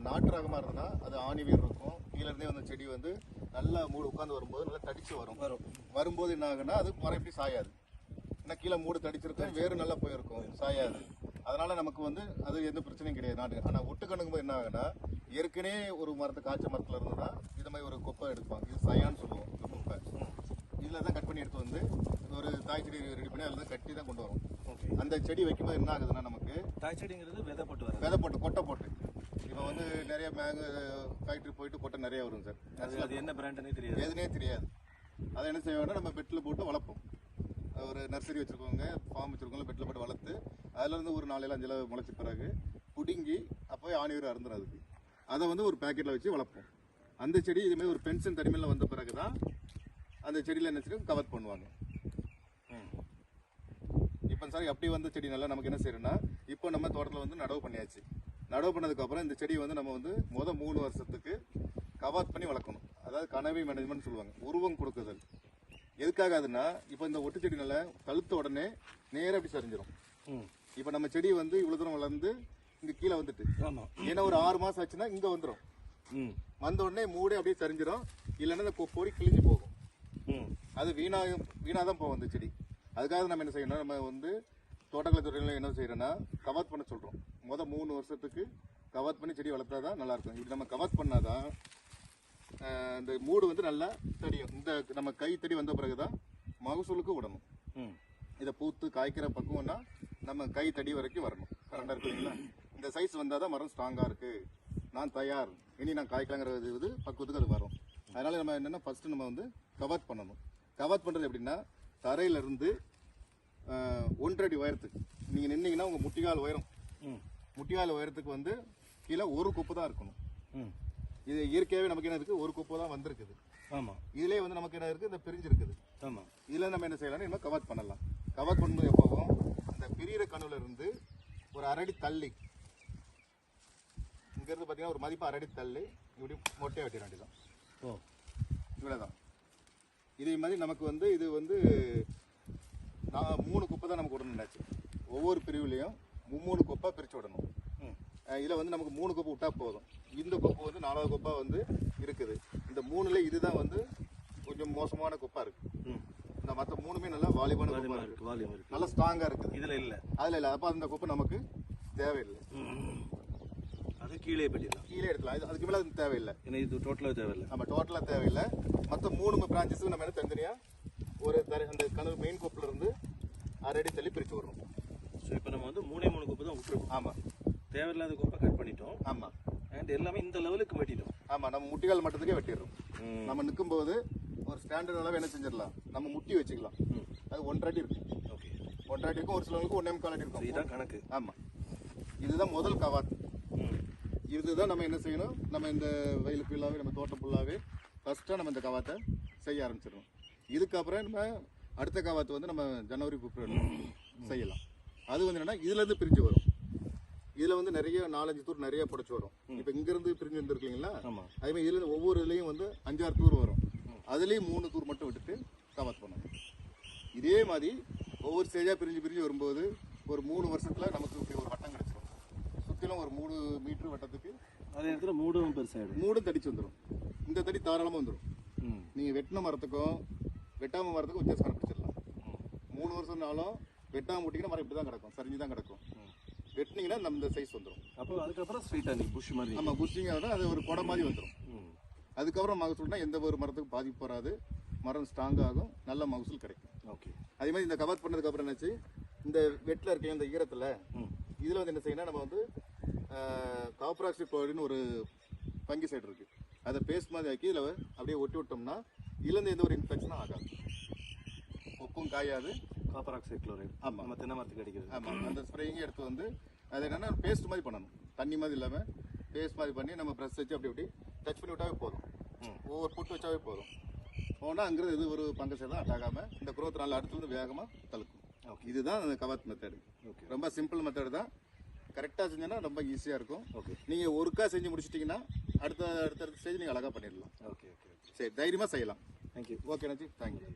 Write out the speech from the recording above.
நாட்டு ரகமாக இருந்ததுன்னா அது ஆணி வேர் இருக்கும். கீழே வந்து செடி வந்து நல்லா மூடு உட்காந்து வரும்போது நல்லா தடிச்சு வரும்போது என்ன ஆகுன்னா அது மரம் எப்படி சாயாது. ஏன்னா கீழே மூடு தடிச்சிருக்கும், வேறு நல்லா போயிருக்கும், சாயாது. அதனால நமக்கு வந்து அது எந்த பிரச்சனையும் கிடையாது நாட்டு. ஆனால் ஒட்டுக்கணுங்கும் போது என்ன ஆகுன்னா ஏற்கனவே ஒரு மரத்தை காய்ச்ச மரத்தில் இருந்ததுன்னா இது மாதிரி ஒரு கொப்பை எடுப்பாங்க. இது சயான்னு சொல்லுவோம். இந்த கொப்பை இதில் தான் கட் பண்ணி எடுத்து வந்து ஒரு தாய் செடி ரெடி பண்ணி அதில் தான் கட்டி தான் கொண்டு வரும். அந்த செடி வைக்கும்போது என்ன ஆகுதுன்னா நமக்கு தாய் செடிங்கிறது விதை போட்டு கொட்டை போட்டு இப்போ வந்து நிறைய மேங்கோ ஃபேக்ட்ரி போயிட்டு கொட்டை நிறைய வரும் சார். அது என்ன பிராண்டுன்னே தெரியாது, எதுனே தெரியாது. அதை என்ன செய்வாங்கன்னா நம்ம பெட்டில் போட்டு வளர்ப்போம். ஒரு நர்சரி வச்சுருக்கவங்க, ஃபார்ம் வச்சுருக்கவங்க பெட்டில் போட்டு வளர்த்து அதிலேருந்து ஒரு 4 5 முளைச்ச பிறகு பிடுங்கி அப்போவே ஆணியூர் அருந்துடும். அதுக்கு அதை வந்து ஒரு பேக்கெட்டில் வச்சு வளர்ப்போம். அந்த செடி இதுமாதிரி ஒரு பென்ஷன் தனிமையில் வந்த பிறகு தான் அந்த செடியில் என்ன செய்யும் கவர் பண்ணுவாங்க. இப்போ சார் அப்படி வந்த செடி நல்லா நமக்கு என்ன செய்யணும்னா இப்போ நம்ம தோட்டத்தில் வந்து நடவு பண்ணியாச்சு. நடவு பண்ணதுக்கப்புறம் இந்த செடி வந்து நம்ம வந்து 3 வருஷத்துக்கு கவர் பண்ணி வளர்க்கணும். அதாவது கனவை மேனேஜ்மெண்ட் சொல்லுவாங்க, உருவம் கொடுக்குதல். எதுக்காக அதுன்னா இப்போ இந்த ஒட்டு செடி நல்லா தழுத்த உடனே நேராக அப்படி சரிஞ்சிடும். இப்போ நம்ம செடி வந்து இவ்வளோ தூரம் வளர்ந்து இங்கே கீழே வந்துட்டு ஏன்னா ஒரு 6 மாதம் ஆச்சுன்னா இங்கே வந்துடும். வந்த உடனே மூடே அப்படியே சரிஞ்சிடும். இல்லைன்னா இந்த பொடி கிழிஞ்சு போகும். அது வீணாக தான் போகும் அந்த செடி. அதுக்காக நம்ம என்ன செய்யணும், நம்ம வந்து தோட்டக்கலை துறையில் என்ன செய்யறோம்னா கவர் பண்ண சொல்கிறோம். 3 வருஷத்துக்கு கவர் பண்ணி செடி வளர்த்தா தான் நல்லாயிருக்கும். இப்படி நம்ம கவர் பண்ணாதான் இந்த மூடு வந்து நல்லா தடியும். இந்த நம்ம கை தடி வந்த பிறகு தான் மகசூலுக்கு விடணும். இதை பூத்து காய்க்கிற பக்குவம்னா நம்ம கை தடி வரைக்கும் வரணும். கரெக்டாக இருக்குங்களா? இந்த சைஸ் வந்தால் தான் மரம் ஸ்ட்ராங்காக இருக்குது, நான் தயார், இனி நான் காய்க்கலாங்கிற இது பக்குவத்துக்கு அது வரும். அதனால் நம்ம என்னென்னா ஃபஸ்ட்டு நம்ம வந்து கவர் பண்ணணும். கவர் பண்ணுறது எப்படின்னா தரையிலேருந்து 1 அடி உயரத்துக்கு நீங்கள் நின்னீங்கன்னா உங்கள் முட்டிகால் உயரம், முட்டிகால் உயரத்துக்கு வந்து கீழே ஒரு கொப்பு தான் இருக்கணும். இது இயற்கையாகவே நமக்கு என்ன இருக்குது, ஒரு கொப்பு தான் வந்திருக்குது. ஆமாம், இதுலேயே வந்து நமக்கு என்ன இருக்குது, இந்த பிரிஞ்சு இருக்குது. ஆமாம், இதில் நம்ம என்ன செய்யலாம்னா இன்னும் கவர் பண்ணலாம். கவர் பண்ணும்போது எப்போவும் அந்த பிரிகிற கணுவில் இருந்து ஒரு 1/2 அடி தள்ளி, இங்கேருந்து பார்த்தீங்கன்னா ஒரு மதிப்பு 1/2 அடி தள்ளி இப்படி மொட்டையை வெட்டிட வேண்டியதான். இவ்வளோதான். இதே மாதிரி நமக்கு வந்து இது வந்து 3 குப்பை தான் நமக்கு விடணும்னாச்சு. ஒவ்வொரு பிரிவுலையும் 3 கொப்பாக பிரித்து விடணும். இதில் வந்து நமக்கு 3 கொப்பு விட்டால் போதும். இந்த கொப்பு வந்து 4வது கொப்பாக வந்து இருக்குது. இந்த 3ல் இதுதான் வந்து கொஞ்சம் மோசமான கொப்பாக இருக்குது. இந்த மற்ற 3மே நல்லா வாலிபான கொப்பாக இருக்குது, நல்லா ஸ்ட்ராங்காக இருக்குது. இதில் இல்லை, அதில் இல்லை. அப்போ அந்த கொப்பு நமக்கு தேவையில்லை, அது கீழே போயிடலாம், கீழே எடுக்கலாம். அதுக்கு மேலே அது தேவையில்லை. ஏன்னா இது டோட்டலாக தேவையில்லை. நம்ம டோட்டலாக தேவையில்லை. மற்ற 3 பிரான்ச்சஸுக்கு நம்ம என்ன தனித்தனியாக ஒரு அந்த கனவு மெயின் கொப்பில் இருந்து 1/2 அடி தள்ளி பிரித்து விடணும். ஸோ இப்போ நம்ம வந்து 3 கொப்பு தான் விட்டுருக்கோம். ஆமாம், தேவையில்லாத கொப்பை கட் பண்ணிட்டோம். ஆமாம், அண்ட் எல்லாமே இந்த லெவலுக்கு வெட்டிட்டோம். ஆமாம், நம்ம முட்டிகால் மட்டத்துக்கே வெட்டிடுறோம். நம்ம நிற்கும்போது ஒரு ஸ்டாண்டர்ட் அளவு என்ன செஞ்சிடலாம், நம்ம முட்டி வச்சுக்கலாம். அது 1.5 அடி இருக்கும். ஓகே, 1.5 அடி இருக்கும். ஒரு சிலவங்களுக்கு 1.25 அடி இருக்கும். இதுதான் கணக்கு. ஆமாம், இதுதான் முதல் கவாத். இதுதான் நம்ம என்ன செய்யணும், நம்ம இந்த வயல் ஃபுல்லாகவே நம்ம தோட்டம் ஃபுல்லாகவே ஃபஸ்ட்டாக நம்ம இந்த கவாத்தை செய்ய ஆரம்பிச்சிடணும். இதுக்கப்புறம் நம்ம அடுத்த கவாத்து வந்து நம்ம ஜனவரி பிப்ரவரி செய்யலாம். அது வந்து என்னன்னா இதுலேருந்து பிரிஞ்சு வரும். இதில் வந்து நிறைய 4-5 தூர் நிறைய புடைச்சி வரும். இப்போ இங்கேருந்து பிரிஞ்சு வந்துருக்கீங்களா, அதே மாதிரி இதுலேருந்து ஒவ்வொரு இதுலேயும் வந்து 5-6 தூர் வரும். அதுலேயும் 3 தூர் மட்டும் விட்டுட்டு கவாத் பண்ணணும். இதே மாதிரி ஒவ்வொரு ஸ்டேஜாக பிரிஞ்சு வரும்போது ஒரு 3 வருஷத்தில் நமக்கு இப்படி ஒரு வட்டம் கிடச்சிடும். சுற்றிலும் ஒரு 3 மீட்டர் வட்டத்துக்கு அதே இடத்துல மூடும் பெருசாகிடும், மூடும் தடிச்சு வந்துடும். இந்த தடி தாராளமாக வந்துடும். நீங்கள் வெட்டின மரத்துக்கும் வெட்டாமல் மரத்துக்கும் வித்தியாசம் கண்டுபிடிச்சிடலாம். 3 வருஷம்னாலும் வெட்டாமல் விட்டிங்கன்னா மரம் இப்படி தான் கிடக்கும், சரிஞ்சு தான் கிடக்கும். வெட்டினீங்கன்னா நம்ம இந்த சைஸ் வந்துடும். அப்போ அதுக்கப்புறம் ஸ்ட்ரீட்டாக நீ புஷ் மாதிரி, நம்ம புஷ்ஷிங்காக விட அது ஒரு குடை மாதிரி வந்துடும். அதுக்கப்புறம் மகசூல்னா எந்த ஒரு மரத்துக்கும் பாதிப்பு வராது, மரம் ஸ்ட்ராங் ஆகும், நல்ல மகசூல் கிடைக்கும். ஓகே, அதே மாதிரி இந்த கவர் பண்ணதுக்கப்புறம் என்னாச்சு, இந்த வெட்டில் இருக்க இந்த ஈரத்தில் இதில் வந்து என்ன செய்யணும், நம்ம வந்து காப்பர் ஆக்சைடு குளோரைடுன்னு ஒரு ஃபங்கிசைடு இருக்குது, அதை பேஸ்ட் மாதிரி ஆக்கி இதில் அப்படியே ஒட்டி விட்டோம்னா இதுலேருந்து எந்த ஒரு இன்ஃபெக்ஷனும் ஆகாது, உப்பும் காயாது. காப்பர் ஆக்சைடு குளோரைடு ஆமாம், நம்ம தென்னை மரத்துக்கு கிடைக்கிறது. ஆமாம், அந்த ஸ்ப்ரேயிங்க எடுத்து வந்து அது என்னென்னா பேஸ்ட் மாதிரி பண்ணணும். தண்ணி மாதிரி இல்லாமல் பேஸ்ட் மாதிரி பண்ணி நம்ம ப்ரெஸ் வச்சு அப்படி டச் பண்ணி விட்டாவே போதும். ஒவ்வொரு புட்டு வச்சாவே போதும். போனால் அங்கிறது இது ஒரு பங்கசை தான் அட்டாகாமல் இந்த குரோத் நாள் அடுத்துலேருந்து வேகமாக தழுக்கும். ஓகே, இதுதான் அந்த கவாத் மெத்தடு. ஓகே, ரொம்ப சிம்பிள் மெத்தடு தான். கரெக்டாக செஞ்சோன்னா ரொம்ப ஈஸியாக இருக்கும். ஓகே, நீங்கள் ஒருக்கா செஞ்சு முடிச்சிட்டிங்கன்னா அடுத்த ஸ்டேஜ் நீங்கள் அழகாக பண்ணிடலாம். ஓகே ஓகே ஓகே, சரி, தைரியமாக செய்யலாம். தேங்க்யூ. ஓகே நச்சி, தேங்க்யூ.